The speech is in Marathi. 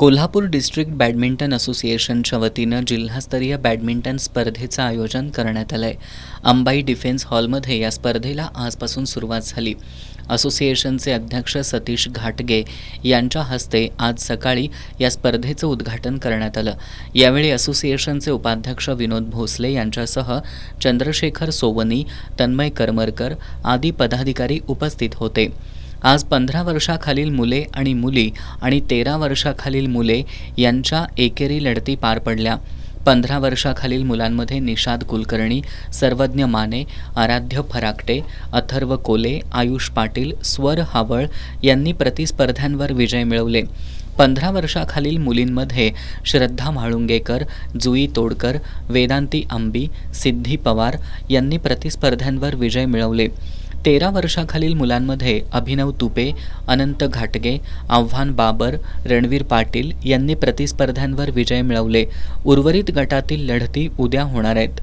कोल्हापूर डिस्ट्रिक्ट बॅडमिंटन असोसिएशनच्या वतीनं जिल्हास्तरीय बॅडमिंटन स्पर्धेचं आयोजन करण्यात आलं आहे. अंबाई डिफेन्स हॉलमध्ये या स्पर्धेला आजपासून सुरुवात झाली. असोसिएशनचे अध्यक्ष सतीश घाटगे यांच्या हस्ते आज सकाळी या स्पर्धेचं उद्घाटन करण्यात आलं. यावेळी असोसिएशनचे उपाध्यक्ष विनोद भोसले यांच्यासह चंद्रशेखर सोवनी, तन्मय करमरकर आदी पदाधिकारी उपस्थित होते. आज 15 वर्षाखालील मुले आणि मुली आणि 13 वर्षाखालील मुले यांच्या एकेरी लढती पार पडल्या. 15 वर्षाखालील मुलांमध्ये निषाद कुलकर्णी, सर्वज्ञ माने, आराध्य फराकटे, अथर्व कोले, आयुष पाटील, स्वर हावळ यांनी प्रतिस्पर्ध्यांवर विजय मिळवले. 15 वर्षाखालील मुलींमध्ये श्रद्धा म्हाळुंगेकर, जुई तोडकर, वेदांती आंबी, सिद्धी पवार यांनी प्रतिस्पर्ध्यांवर विजय मिळवले. 13 वर्षाखालील मुलांमध्ये अभिनव तुपे, अनंत घाटगे, आव्हान बाबर, रणवीर पाटील यांनी प्रतिस्पर्ध्यांवर विजय मिळवले. उर्वरित गटातील लढती उद्या होणार आहेत.